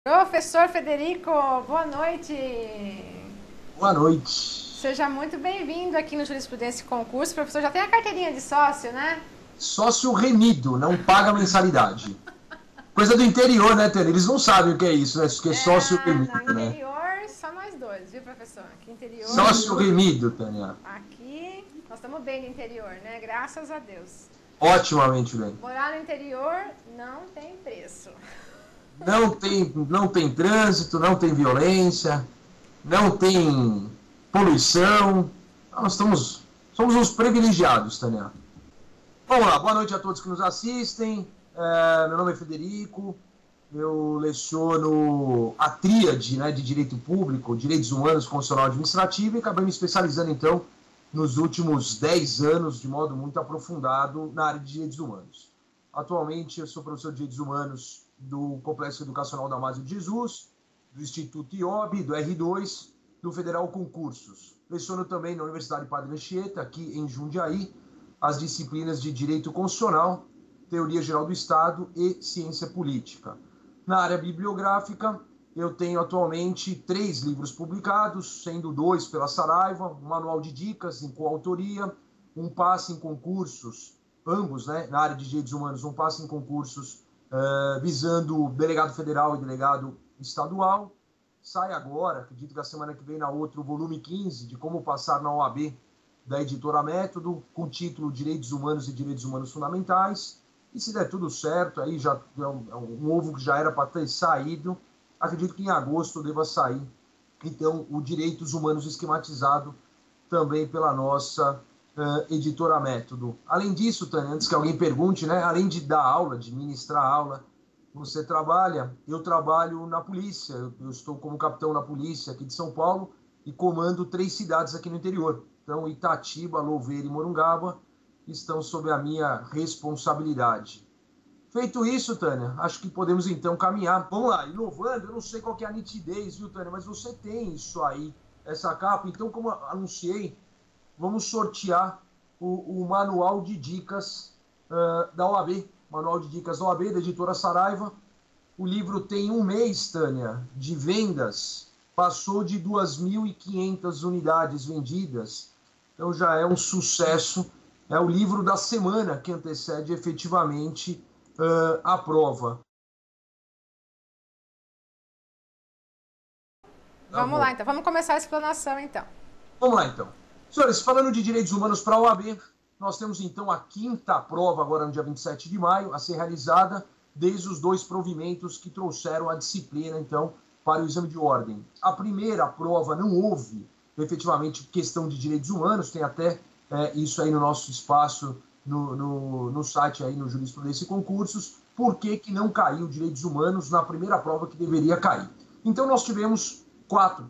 Professor Federico, boa noite. Boa noite. Seja muito bem-vindo aqui no Jurisprudência e Concurso. Professor, já tem a carteirinha de sócio, né? Sócio remido, não paga mensalidade. Coisa do interior, né, Tânia? Eles não sabem o que é isso, né? Isso que é sócio No remido, né? interior, só nós dois, viu, professor? Aqui interior, Sócio remido, Tânia. aqui, nós estamos bem no interior, né? Graças a Deus. Otimamente bem. Morar no interior não tem preço. Não tem trânsito, não tem violência, não tem poluição. Somos uns privilegiados, Tânia. Vamos lá, boa noite a todos que nos assistem. Meu nome é Federico, eu leciono a tríade, né, de Direito Público, Direitos Humanos, Constitucional e Administrativo e acabei me especializando, então, nos últimos 10 anos, de modo muito aprofundado, na área de Direitos Humanos. Atualmente, eu sou professor de Direitos Humanos do Complexo Educacional Damásio de Jesus, do Instituto IOB, do R2, do Federal Concursos. Leciono também na Universidade Padre Anchieta, aqui em Jundiaí, as disciplinas de Direito Constitucional, Teoria Geral do Estado e Ciência Política. Na área bibliográfica, eu tenho atualmente 3 livros publicados, sendo 2 pela Saraiva, um manual de dicas em coautoria, um passe em concursos, ambos, né, na área de direitos humanos, um passe em concursos visando delegado federal e delegado estadual. Sai agora, acredito que a semana que vem na outra, o volume 15 de como passar na OAB da editora Método, com o título Direitos Humanos e Direitos Humanos Fundamentais. E se der tudo certo, aí já é um ovo que já era para ter saído, acredito que em agosto deva sair, então, o Direitos Humanos esquematizado também pela nossa editora Método. Além disso, Tânia, antes que alguém pergunte, né, além de dar aula, de ministrar aula, você trabalha? Eu trabalho na polícia, eu estou como capitão na polícia aqui de São Paulo e comando 3 cidades aqui no interior. Então, Itatiba, Louveira e Morungaba estão sob a minha responsabilidade. Feito isso, Tânia, acho que podemos então caminhar. Vamos lá, inovando, eu não sei qual que é a nitidez, viu, Tânia, mas você tem isso aí, essa capa. Então, como anunciei, vamos sortear o manual de dicas da OAB, manual de dicas da OAB, da editora Saraiva. O livro tem 1 mês, Tânia, de vendas, passou de 2.500 unidades vendidas, então já é um sucesso. É o livro da semana que antecede efetivamente a prova. Vamos lá, então. Vamos começar a explanação, então. Vamos lá, então. Senhores, falando de direitos humanos para a OAB, nós temos, então, a 5ª prova, agora no dia 27 de maio, a ser realizada desde os 2 provimentos que trouxeram a disciplina, então, para o exame de ordem. A primeira prova não houve, efetivamente, questão de direitos humanos, tem até isso aí no nosso espaço, no site, aí no Jurisprudência e Concursos. Por que não caiu direitos humanos na primeira prova que deveria cair? Então, nós tivemos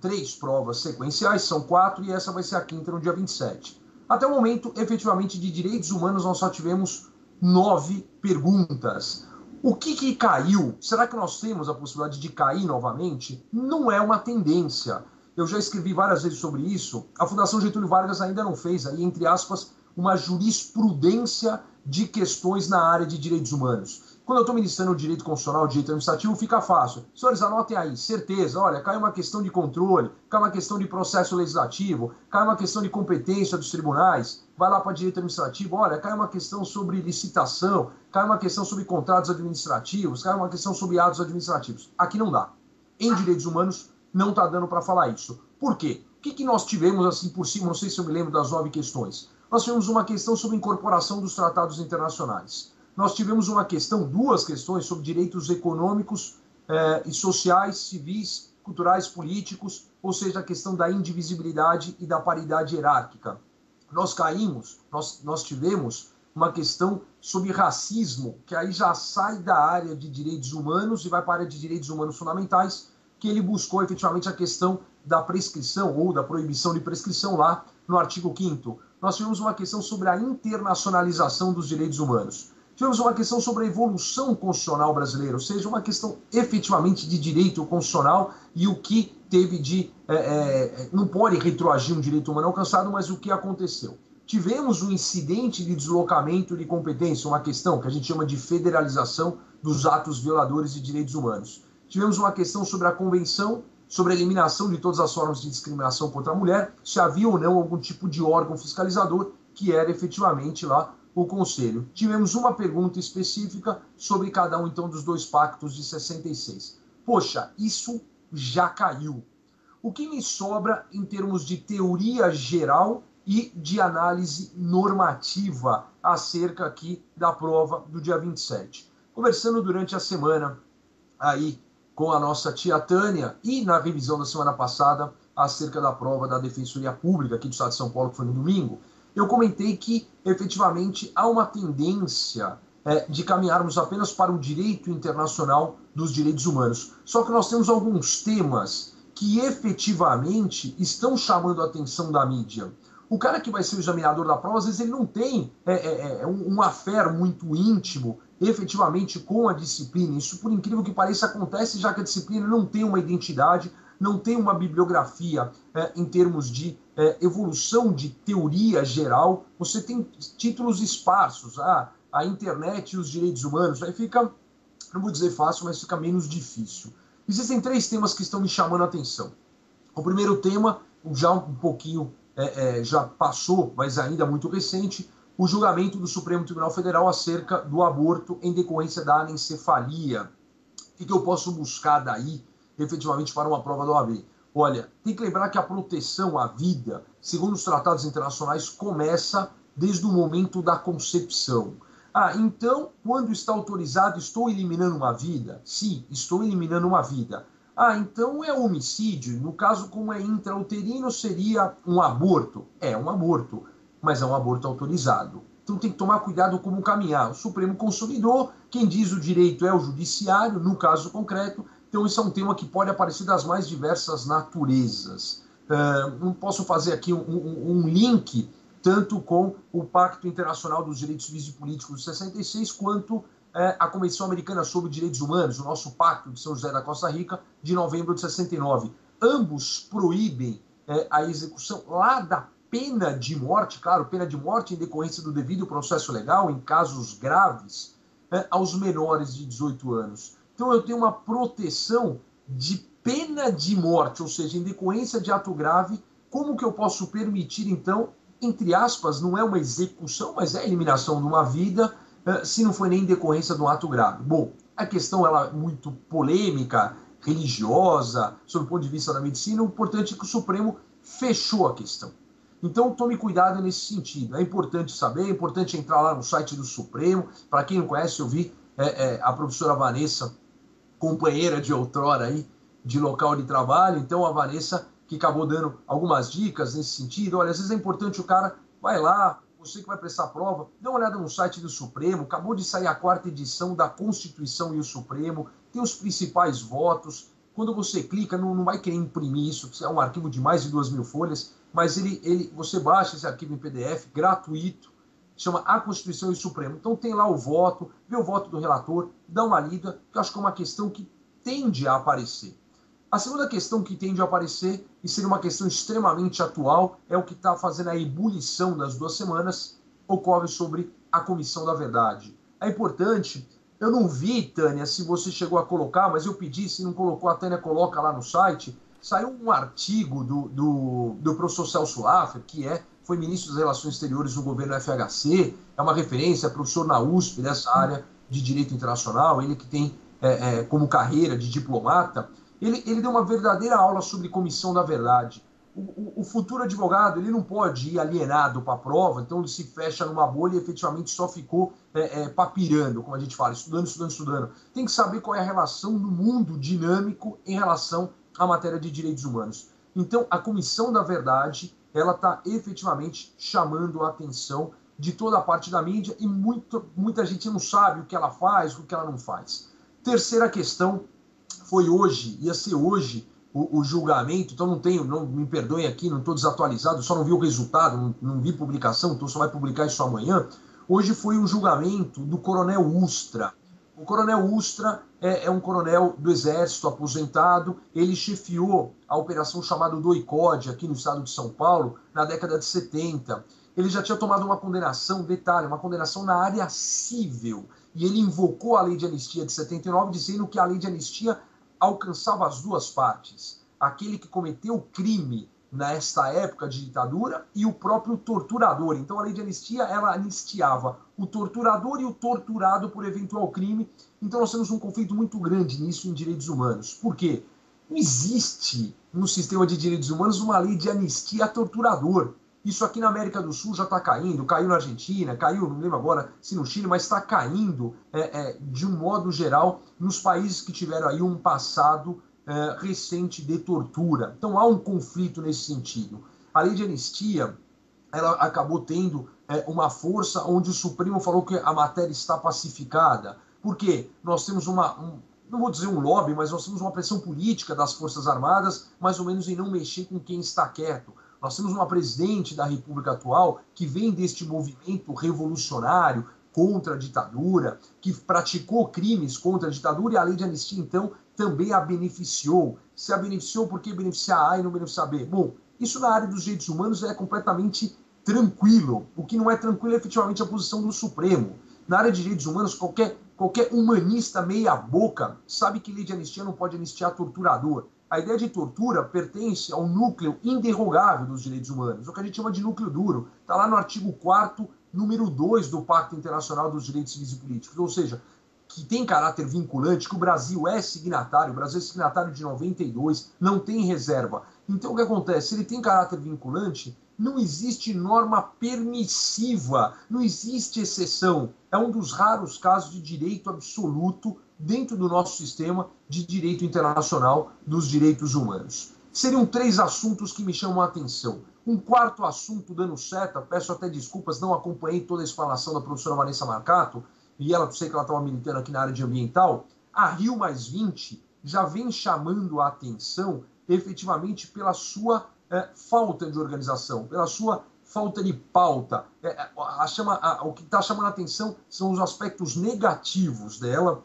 3 provas sequenciais, são 4, e essa vai ser a 5ª no dia 27. Até o momento, efetivamente, de direitos humanos, nós só tivemos 9 perguntas. O que caiu? Será que nós temos a possibilidade de cair novamente? Não é uma tendência. Eu já escrevi várias vezes sobre isso. A Fundação Getúlio Vargas ainda não fez, aí, entre aspas, uma jurisprudência de questões na área de direitos humanos. Quando eu estou ministrando o direito constitucional, o direito administrativo, fica fácil. Senhores, anotem aí, certeza, olha, cai uma questão de controle, cai uma questão de processo legislativo, cai uma questão de competência dos tribunais, vai lá para direito administrativo, olha, cai uma questão sobre licitação, cai uma questão sobre contratos administrativos, cai uma questão sobre atos administrativos. Aqui não dá. Em direitos humanos, não está dando para falar isso. Por quê? O que nós tivemos, assim, por cima, não sei se eu me lembro das 9 questões. Nós tivemos uma questão sobre incorporação dos tratados internacionais. Nós tivemos uma questão, 2 questões sobre direitos econômicos e sociais, civis, culturais, políticos, ou seja, a questão da indivisibilidade e da paridade hierárquica. Nós tivemos uma questão sobre racismo, que aí já sai da área de direitos humanos e vai para a área de direitos humanos fundamentais, que ele buscou efetivamente a questão da prescrição ou da proibição de prescrição lá no artigo 5º. Nós tivemos uma questão sobre a internacionalização dos direitos humanos. Tivemos uma questão sobre a evolução constitucional brasileira, ou seja, uma questão efetivamente de direito constitucional e o que teve de... não pode retroagir um direito humano alcançado, mas o que aconteceu. Tivemos um incidente de deslocamento de competência, uma questão que a gente chama de federalização dos atos violadores de direitos humanos. tivemos uma questão sobre a convenção, sobre a eliminação de todas as formas de discriminação contra a mulher, se havia ou não algum tipo de órgão fiscalizador, que era efetivamente lá o Conselho. Tivemos uma pergunta específica sobre cada um, então, dos dois pactos de 66. Poxa, isso já caiu. O que me sobra em termos de teoria geral e de análise normativa acerca aqui da prova do dia 27? Conversando durante a semana aí com a nossa tia Tânia e na revisão da semana passada acerca da prova da Defensoria Pública aqui do Estado de São Paulo, que foi no domingo, eu comentei que efetivamente há uma tendência de caminharmos apenas para o direito internacional dos direitos humanos. Só que nós temos alguns temas que efetivamente estão chamando a atenção da mídia. O cara que vai ser o examinador da prova, às vezes ele não tem um affair muito íntimo, efetivamente, com a disciplina. Isso, por incrível que pareça, acontece, já que a disciplina não tem uma identidade, não tem uma bibliografia em termos de evolução de teoria geral. Você tem títulos esparsos, a internet e os direitos humanos. Aí fica, não vou dizer fácil, mas fica menos difícil. Existem 3 temas que estão me chamando a atenção. O primeiro tema, já um pouquinho já passou, mas ainda muito recente, o julgamento do Supremo Tribunal Federal acerca do aborto em decorrência da anencefalia. O que eu posso buscar daí, efetivamente, para uma prova da OAB? Olha, tem que lembrar que a proteção à vida, segundo os tratados internacionais, começa desde o momento da concepção. Então, quando está autorizado, estou eliminando uma vida? Sim, estou eliminando uma vida. Então é homicídio. No caso, como é intrauterino, seria um aborto. É um aborto, mas é um aborto autorizado. Então tem que tomar cuidado como caminhar. O Supremo consolidou, quem diz o direito é o judiciário, no caso concreto. Então isso é um tema que pode aparecer das mais diversas naturezas. Não posso fazer aqui um link tanto com o Pacto Internacional dos Direitos Civis e Políticos de 66, quanto a Convenção Americana sobre Direitos Humanos, o nosso Pacto de São José da Costa Rica, de novembro de 69. Ambos proíbem a execução lá da pena de morte, claro, pena de morte em decorrência do devido processo legal, em casos graves, aos menores de 18 anos. Então eu tenho uma proteção de pena de morte, ou seja, em decorrência de ato grave. Como que eu posso permitir, então, entre aspas, não é uma execução, mas é a eliminação de uma vida, se não foi nem em decorrência de um ato grave? Bom, a questão ela é muito polêmica, religiosa, sob o ponto de vista da medicina. O importante é que o Supremo fechou a questão. Então tome cuidado nesse sentido. É importante saber, é importante entrar lá no site do Supremo. Para quem não conhece, eu vi a professora Vanessa, companheira de outrora aí, de local de trabalho. Então a Vanessa, que acabou dando algumas dicas nesse sentido. Olha, às vezes é importante o cara, vai lá, você que vai prestar prova, dá uma olhada no site do Supremo. Acabou de sair a 4ª edição da Constituição e o Supremo, tem os principais votos. Quando você clica, não vai querer imprimir isso, é um arquivo de mais de 2.000 folhas, mas você baixa esse arquivo em PDF, gratuito, chama A Constituição e o Supremo. Então tem lá o voto, vê o voto do relator, dá uma lida, que eu acho que é uma questão que tende a aparecer. A segunda questão que tende a aparecer, e seria uma questão extremamente atual, é o que está fazendo a ebulição das 2 semanas, ocorre sobre a Comissão da Verdade. É importante, eu não vi, Tânia, se você chegou a colocar, mas eu pedi, se não colocou, a Tânia coloca lá no site. Saiu um artigo do professor Celso Laffer, que foi ministro das Relações Exteriores no governo FHC, é uma referência, professor na USP, dessa área de Direito Internacional, ele que tem como carreira de diplomata. Ele deu uma verdadeira aula sobre Comissão da Verdade. O futuro advogado, ele não pode ir alienado para a prova, então ele se fecha numa bolha e efetivamente só ficou papirando, como a gente fala, estudando. Tem que saber qual é a relação no mundo dinâmico em relação à matéria de direitos humanos. Então, a Comissão da Verdade, ela está efetivamente chamando a atenção de toda a parte da mídia e muita gente não sabe o que ela faz, o que ela não faz. Terceira questão, foi hoje, ia ser hoje o julgamento, então não me perdoem aqui, não estou desatualizado, só não vi o resultado, não vi publicação, então só vai publicar isso amanhã. Hoje foi o julgamento do Coronel Ustra. O Coronel Ustra é um coronel do Exército aposentado, ele chefiou a operação chamada Doicode aqui no estado de São Paulo na década de 70. Ele já tinha tomado uma condenação, detalhe, uma condenação na área civil, e ele invocou a lei de anistia de 79, dizendo que a lei de anistia alcançava as duas partes, aquele que cometeu o crime nesta época de ditadura e o próprio torturador. Então a lei de anistia, ela anistiava o torturador e o torturado por eventual crime. Então nós temos um conflito muito grande nisso em direitos humanos. Por quê? Não existe no sistema de direitos humanos uma lei de anistia a torturador. Isso aqui na América do Sul já está caindo, caiu na Argentina, caiu, não lembro agora se no Chile, mas está caindo de um modo geral nos países que tiveram aí um passado recente de tortura. Então há um conflito nesse sentido. A lei de anistia, ela acabou tendo uma força onde o Supremo falou que a matéria está pacificada. Por quê? Nós temos não vou dizer um lobby, mas nós temos uma pressão política das Forças Armadas, mais ou menos em não mexer com quem está quieto. Nós temos uma presidente da República atual que vem deste movimento revolucionário contra a ditadura, que praticou crimes contra a ditadura, e a lei de anistia, então, também a beneficiou. Se a beneficiou, por que beneficiar A e não beneficiar B? Bom, isso na área dos direitos humanos é completamente tranquilo. O que não é tranquilo é efetivamente a posição do Supremo. Na área de direitos humanos, qualquer humanista meia-boca sabe que lei de anistia não pode anistiar torturador. A ideia de tortura pertence ao núcleo inderrogável dos direitos humanos, o que a gente chama de núcleo duro. Está lá no artigo 4º, número 2 do Pacto Internacional dos Direitos Civis e Políticos, ou seja, que tem caráter vinculante, que o Brasil é signatário, o Brasil é signatário de 92, não tem reserva. Então o que acontece? Se ele tem caráter vinculante, não existe norma permissiva, não existe exceção. É um dos raros casos de direito absoluto dentro do nosso sistema de direito internacional dos direitos humanos. Seriam 3 assuntos que me chamam a atenção. Um quarto assunto, dando seta, peço até desculpas, não acompanhei toda a explanação da professora Vanessa Marcato, e ela, sei que ela estava militando aqui na área de ambiental. A Rio+20 já vem chamando a atenção efetivamente pela sua falta de organização, pela sua falta de pauta. O que está chamando a atenção são os aspectos negativos dela,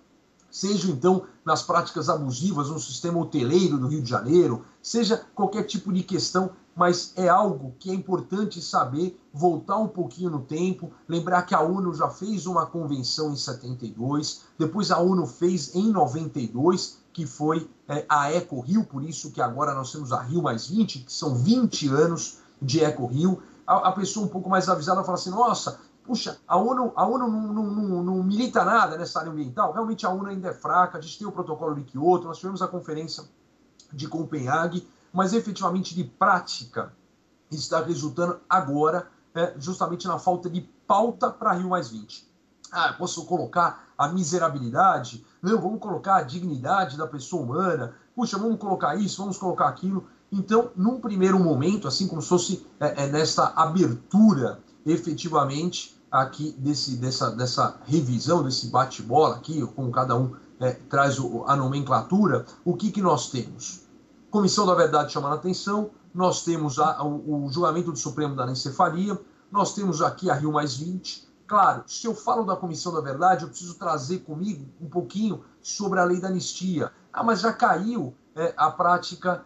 seja então nas práticas abusivas no sistema hoteleiro do Rio de Janeiro, seja qualquer tipo de questão, mas é algo que é importante saber, voltar um pouquinho no tempo, lembrar que a ONU já fez uma convenção em 72, depois a ONU fez em 92, que foi a Eco Rio, por isso que agora nós temos a Rio+20, que são 20 anos de Eco Rio. A pessoa um pouco mais avisada fala assim, nossa, puxa, a ONU não milita nada nessa área ambiental. Realmente a ONU ainda é fraca, a gente tem o protocolo de Kyoto, nós tivemos a conferência de Copenhague, mas efetivamente de prática está resultando agora justamente na falta de pauta para Rio+20. Eu posso colocar a miserabilidade? Não, vamos colocar a dignidade da pessoa humana. Puxa, vamos colocar isso, vamos colocar aquilo. Então, num primeiro momento, assim como se fosse nesta abertura, efetivamente, aqui dessa revisão, desse bate-bola aqui, como cada um traz a nomenclatura, o que nós temos? Comissão da Verdade chamando a atenção, nós temos o julgamento do Supremo da anencefalia, nós temos aqui a Rio+20. Claro, se eu falo da Comissão da Verdade, eu preciso trazer comigo um pouquinho sobre a lei da anistia. Mas já caiu a prática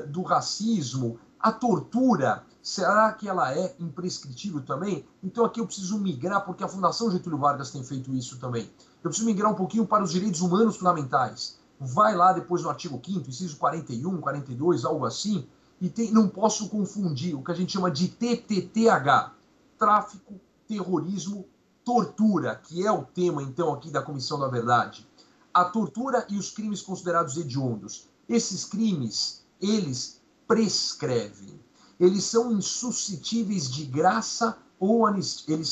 do racismo, a tortura, será que ela é imprescritível também? Então aqui eu preciso migrar, porque a Fundação Getúlio Vargas tem feito isso também. Eu preciso migrar um pouquinho para os direitos humanos fundamentais. Vai lá depois no artigo 5º, inciso 41, 42, algo assim, e não posso confundir o que a gente chama de TTTH, tráfico, terrorismo, tortura, que é o tema, então, aqui da Comissão da Verdade. A tortura e os crimes considerados hediondos. Esses crimes, eles prescrevem. Eles são insuscetíveis de graça ou anistia. Eles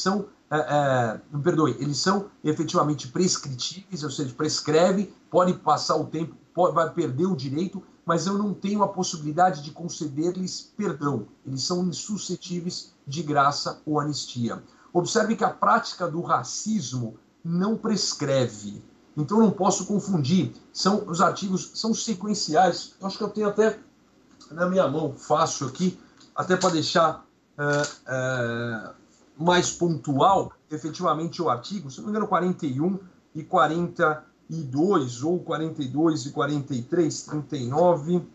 são efetivamente prescritíveis, ou seja, prescreve, pode passar o tempo, vai perder o direito, mas eu não tenho a possibilidade de conceder-lhes perdão. Eles são insuscetíveis de graça ou anistia. Observe que a prática do racismo não prescreve. Então não posso confundir. Os artigos são sequenciais. Eu acho que eu tenho até na minha mão, fácil aqui, até para deixar mais pontual, efetivamente, o artigo, se não me engano, 41 e 42, ou 42 e 43, 39,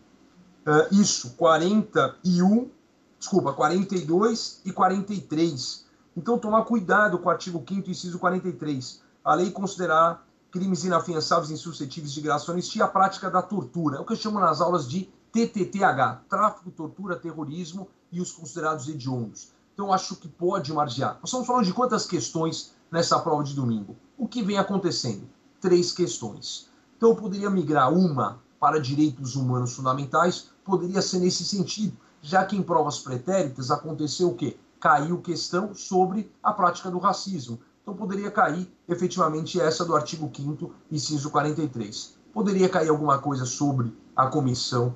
isso, 42 e 43. Então, tomar cuidado com o artigo 5º, inciso 43. A lei considerará crimes inafiançáveis e insuscetíveis de graça ou anistia, a prática da tortura. É o que eu chamo nas aulas de TTTH, tráfico, tortura, terrorismo e os considerados hediondos. Então, acho que pode margear. Nós estamos falando de quantas questões nessa prova de domingo? O que vem acontecendo? 3 questões. Então, eu poderia migrar uma para direitos humanos fundamentais, poderia ser nesse sentido, já que em provas pretéritas aconteceu o quê? Caiu questão sobre a prática do racismo. Então, poderia cair, efetivamente, essa do artigo 5º, inciso 43. Poderia cair alguma coisa sobre a comissão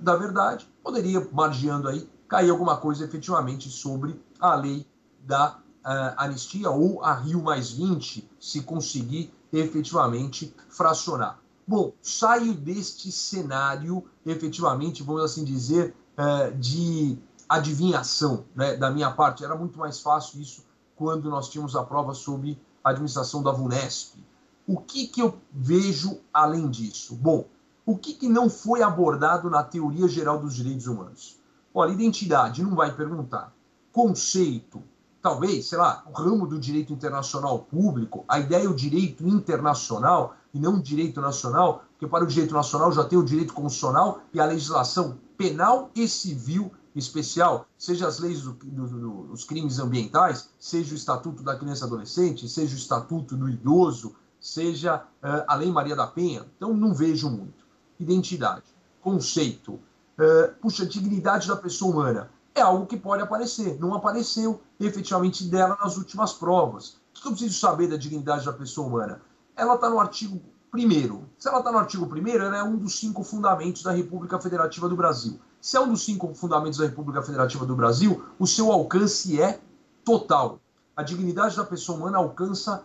da verdade, poderia, margeando aí, cair alguma coisa, efetivamente, sobre a lei da anistia ou a Rio+20, se conseguir, efetivamente, fracionar. Bom, saio deste cenário, efetivamente, vamos assim dizer, de adivinhação, né, da minha parte. Era muito mais fácil isso quando nós tínhamos a prova sobre a administração da VUNESP. O que eu vejo além disso? Bom, o que não foi abordado na teoria geral dos direitos humanos? Olha, identidade, não vai perguntar. Conceito, talvez, sei lá, o ramo do direito internacional público, a ideia é o direito internacional e não o direito nacional, porque para o direito nacional já tem o direito constitucional e a legislação penal e civil especial, seja as leis dos crimes ambientais, seja o Estatuto da Criança e Adolescente, seja o Estatuto do Idoso, seja a Lei Maria da Penha. Então, não vejo muito. Identidade, conceito, puxa, dignidade da pessoa humana. É algo que pode aparecer. Não apareceu, efetivamente, dela nas últimas provas. O que eu preciso saber da dignidade da pessoa humana? Ela está no artigo 1º. Se ela está no artigo 1º, ela é um dos 5 fundamentos da República Federativa do Brasil. Se é um dos 5 fundamentos da República Federativa do Brasil, o seu alcance é total. A dignidade da pessoa humana alcança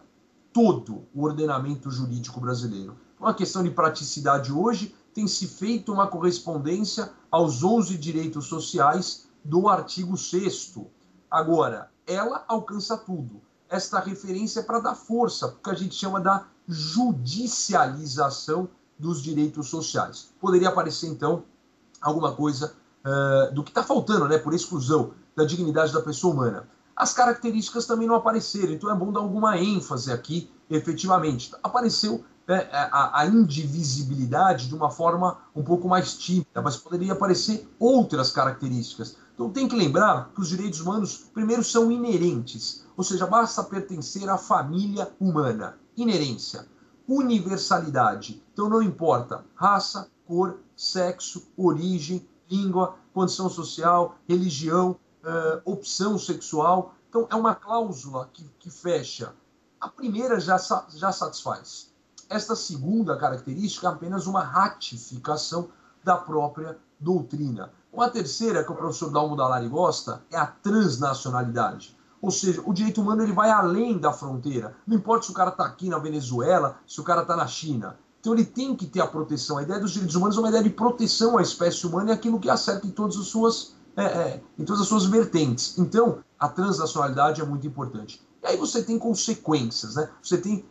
todo o ordenamento jurídico brasileiro. Uma questão de praticidade hoje, tem se feito uma correspondência aos 11 direitos sociais do artigo 6º. Agora, ela alcança tudo. Esta referência é para dar força, porque a gente chama da judicialização dos direitos sociais. Poderia aparecer, então, alguma coisa do que está faltando, né, por exclusão da dignidade da pessoa humana. As características também não apareceram, então é bom dar alguma ênfase aqui, efetivamente. Apareceu a indivisibilidade de uma forma um pouco mais tímida, mas poderia aparecer outras características. Então tem que lembrar que os direitos humanos, primeiro, são inerentes, ou seja, basta pertencer à família humana. Inerência. Universalidade. Então não importa raça, cor, sexo, origem, língua, condição social, religião, opção sexual. Então é uma cláusula que fecha. A primeira já satisfaz. Esta segunda característica é apenas uma ratificação da própria doutrina. Uma terceira, que o professor Dalmo Dallari gosta, é a transnacionalidade. Ou seja, o direito humano ele vai além da fronteira. Não importa se o cara está aqui na Venezuela, se o cara está na China. Então ele tem que ter a proteção. A ideia dos direitos humanos é uma ideia de proteção à espécie humana e aquilo que acerta em todas as suas vertentes. Então, a transnacionalidade é muito importante. E aí você tem consequências, né? Você tem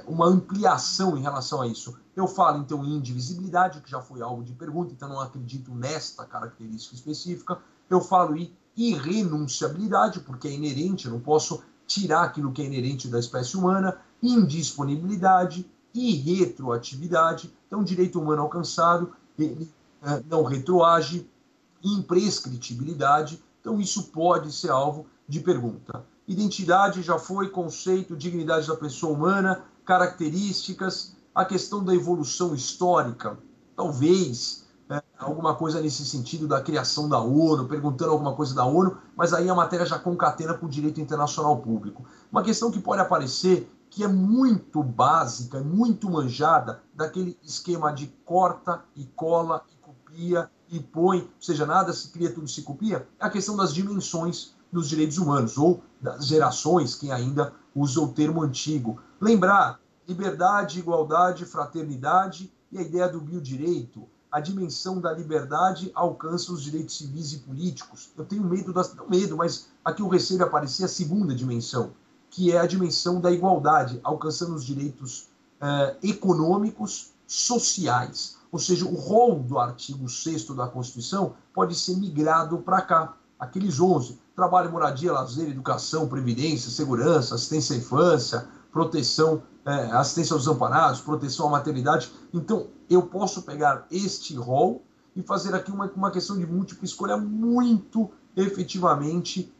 uma ampliação em relação a isso. Eu falo, então, em indivisibilidade, que já foi alvo de pergunta, então não acredito nesta característica específica. Eu falo em irrenunciabilidade, porque é inerente, eu não posso tirar aquilo que é inerente da espécie humana. Indisponibilidade e retroatividade. Então, direito humano alcançado, ele não retroage. Imprescritibilidade. Então, isso pode ser alvo de pergunta. Identidade já foi, conceito, dignidade da pessoa humana, características, a questão da evolução histórica, talvez alguma coisa nesse sentido da criação da ONU, perguntando alguma coisa da ONU, mas aí a matéria já concatena com o direito internacional público. Uma questão que pode aparecer, que é muito básica, muito manjada, daquele esquema de corta e cola e copia e põe, ou seja, nada se cria, tudo se copia, é a questão das dimensões dos direitos humanos, ou das gerações, quem ainda usa o termo antigo. Lembrar, liberdade, igualdade, fraternidade e a ideia do biodireito. A dimensão da liberdade alcança os direitos civis e políticos. Eu tenho medo, não medo, mas aqui o receio de aparecer a segunda dimensão, que é a dimensão da igualdade, alcançando os direitos econômicos, sociais. Ou seja, o rol do artigo 6º da Constituição pode ser migrado para cá. Aqueles 11, trabalho, moradia, lazer, educação, previdência, segurança, assistência à infância, proteção, assistência aos desamparados, proteção à maternidade. Então, eu posso pegar este rol e fazer aqui uma questão de múltipla escolha muito efetivamente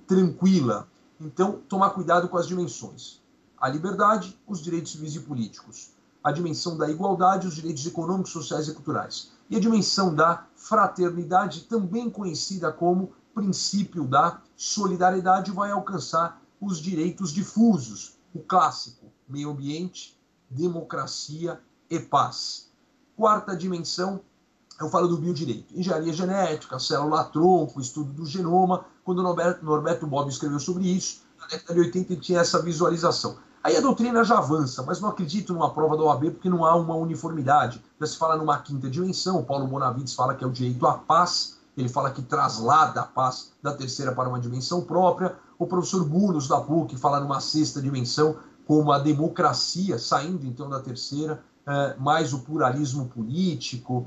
tranquila. Então, tomar cuidado com as dimensões. A liberdade, os direitos civis e políticos. A dimensão da igualdade, os direitos econômicos, sociais e culturais. E a dimensão da fraternidade, também conhecida como princípio da solidariedade, vai alcançar os direitos difusos. O clássico, meio ambiente, democracia e paz. Quarta dimensão, eu falo do biodireito. Engenharia genética, célula-tronco, estudo do genoma. Quando Norberto Bobbio escreveu sobre isso, na década de 80 ele tinha essa visualização. Aí a doutrina já avança, mas não acredito numa prova da OAB porque não há uma uniformidade. Já se fala numa quinta dimensão, o Paulo Bonavides fala que é o direito à paz, ele fala que traslada a paz da terceira para uma dimensão própria. O professor Bunos, da PUC, fala numa sexta dimensão, como a democracia, saindo então da terceira, mais o pluralismo político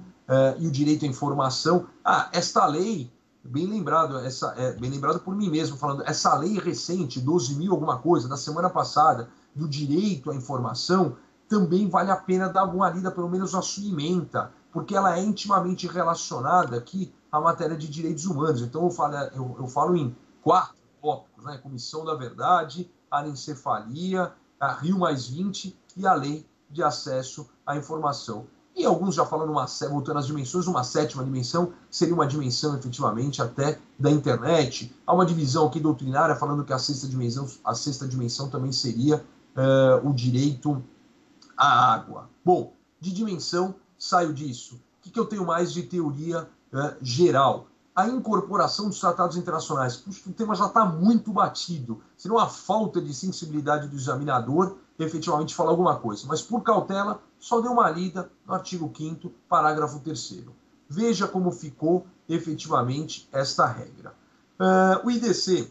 e o direito à informação. Esta lei, bem lembrado por mim mesmo, falando, essa lei recente, 12.000 alguma coisa, da semana passada, do direito à informação, também vale a pena dar uma lida, pelo menos a sua ementa, porque ela é intimamente relacionada aqui à matéria de direitos humanos. Então eu falo em 4 tópicos, né? Comissão da Verdade, anencefalia, a Rio+20 e a Lei de Acesso à Informação. E alguns já falam, voltando às dimensões, uma sétima dimensão, que seria uma dimensão, efetivamente, até da internet. Há uma divisão aqui doutrinária falando que a sexta dimensão também seria o direito à água. Bom, de dimensão, saio disso. O que eu tenho mais de teoria geral? A incorporação dos tratados internacionais. Puxa, o tema já está muito batido. Seria uma falta de sensibilidade do examinador efetivamente falar alguma coisa. Mas, por cautela, só dê uma lida no artigo 5º, parágrafo 3º. Veja como ficou efetivamente esta regra. O IDC,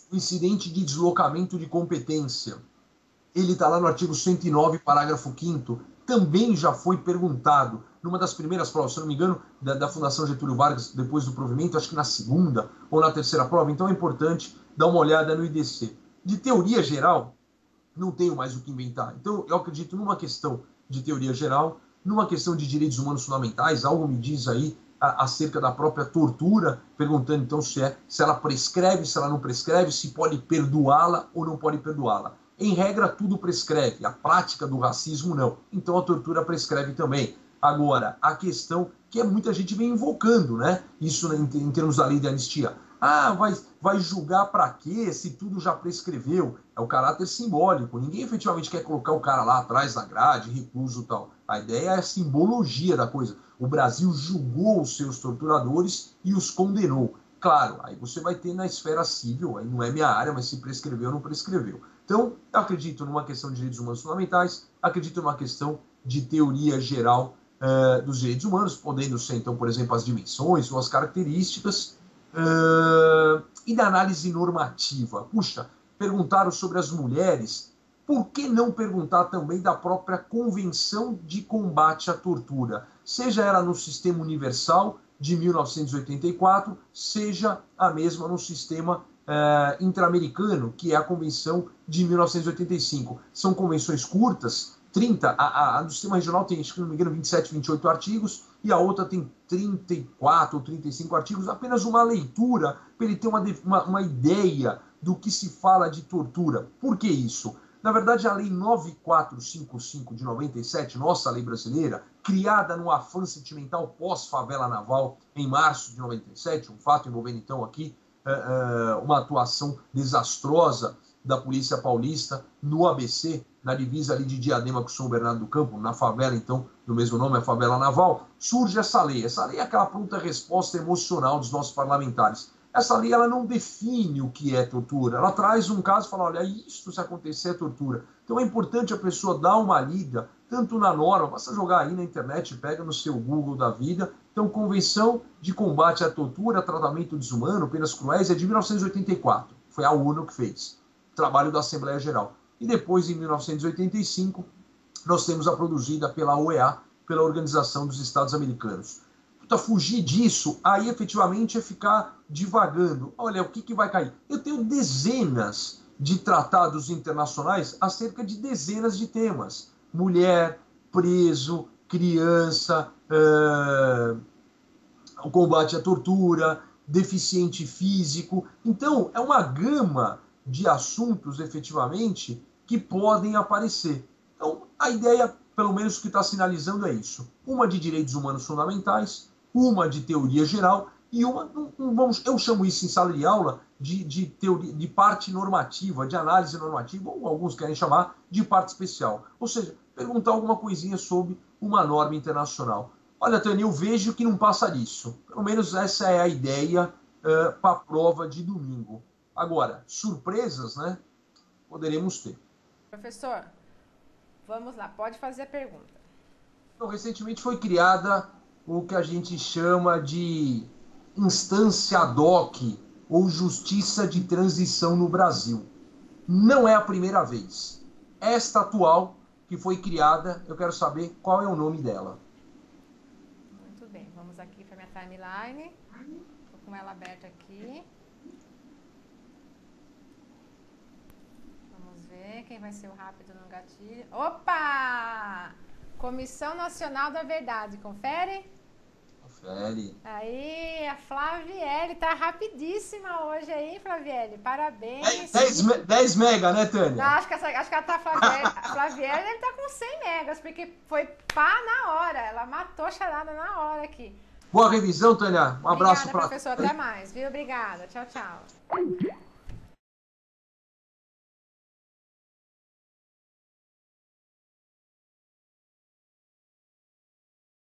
o incidente de deslocamento de competência, ele está lá no artigo 109, parágrafo 5º, também já foi perguntado numa das primeiras provas, se não me engano, da Fundação Getúlio Vargas, depois do provimento, acho que na segunda ou na terceira prova. Então é importante dar uma olhada no IDC. De teoria geral, não tenho mais o que inventar. Então eu acredito numa questão de teoria geral, numa questão de direitos humanos fundamentais. Algo me diz aí acerca da própria tortura, perguntando então se ela prescreve, se ela não prescreve, se pode perdoá-la ou não pode perdoá-la. Em regra, tudo prescreve. A prática do racismo, não. Então a tortura prescreve também. Agora, a questão que muita gente vem invocando, né? Isso em termos da lei de anistia. Vai julgar para quê se tudo já prescreveu? É o caráter simbólico. Ninguém efetivamente quer colocar o cara lá atrás da grade, recluso e tal. A ideia é a simbologia da coisa. O Brasil julgou os seus torturadores e os condenou. Claro, aí você vai ter na esfera civil, aí não é minha área, mas se prescreveu ou não prescreveu. Então, eu acredito numa questão de direitos humanos fundamentais, acredito numa questão de teoria geral dos direitos humanos, podendo ser, então, por exemplo, as dimensões ou as características, e da análise normativa. Puxa, perguntaram sobre as mulheres, por que não perguntar também da própria Convenção de Combate à Tortura? Seja ela no Sistema Universal de 1984, seja a mesma no sistema interamericano, que é a Convenção de 1985. São convenções curtas, 30, a do sistema regional tem, se não me engano, 27, 28 artigos, e a outra tem 34 ou 35 artigos, apenas uma leitura, para ele ter uma ideia do que se fala de tortura. Por que isso? Na verdade, a Lei 9455 de 97, nossa lei brasileira, criada no afã sentimental pós-favela naval, em março de 97, um fato envolvendo, então, aqui, uma atuação desastrosa da Polícia Paulista no ABC, na divisa ali de Diadema com São Bernardo do Campo, na favela, então, do mesmo nome, a favela naval, surge essa lei. Essa lei é aquela pronta resposta emocional dos nossos parlamentares. Essa lei, ela não define o que é tortura. Ela traz um caso e fala, olha, isso se acontecer é tortura. Então é importante a pessoa dar uma lida, tanto na norma, basta jogar aí na internet, pega no seu Google da vida. Então, Convenção de Combate à Tortura, Tratamento Desumano, Penas Cruéis, é de 1984. Foi a ONU que fez. Trabalho da Assembleia Geral. E depois, em 1985, nós temos a produzida pela OEA, pela Organização dos Estados Americanos. Fugir disso, aí efetivamente é ficar divagando. Olha, o que vai cair? Eu tenho dezenas de tratados internacionais acerca de dezenas de temas. Mulher, preso, criança, o combate à tortura, deficiente físico. Então, é uma gama de assuntos, efetivamente, que podem aparecer. Então, a ideia, pelo menos que está sinalizando, é isso. Uma de direitos humanos fundamentais, uma de teoria geral e uma, eu chamo isso em sala de aula, de teoria, de parte normativa, de análise normativa, ou alguns querem chamar de parte especial. Ou seja, perguntar alguma coisinha sobre uma norma internacional. Olha, Tânia, eu vejo que não passa disso. Pelo menos essa é a ideia para a prova de domingo. Agora, surpresas, né? Poderemos ter. Professor, vamos lá, pode fazer a pergunta. Então, recentemente foi criada o que a gente chama de instância ad hoc ou justiça de transição no Brasil. Não é a primeira vez. Esta atual que foi criada, eu quero saber qual é o nome dela. Muito bem, vamos aqui para minha timeline. Estou com ela aberta aqui. Vamos ver quem vai ser o rápido no gatilho. Opa! Comissão Nacional da Verdade, confere? Confere. Aí, a Flavielle tá rapidíssima hoje aí, Flavielle. Parabéns. 10 mega, né, Tânia? Não, acho que ela tá, a Flavielle deve estar com 100 megas, porque foi pá na hora. Ela matou a charada na hora aqui. Boa revisão, Tânia. Um abraço para professor. Até mais, viu? Obrigada. Tchau, tchau.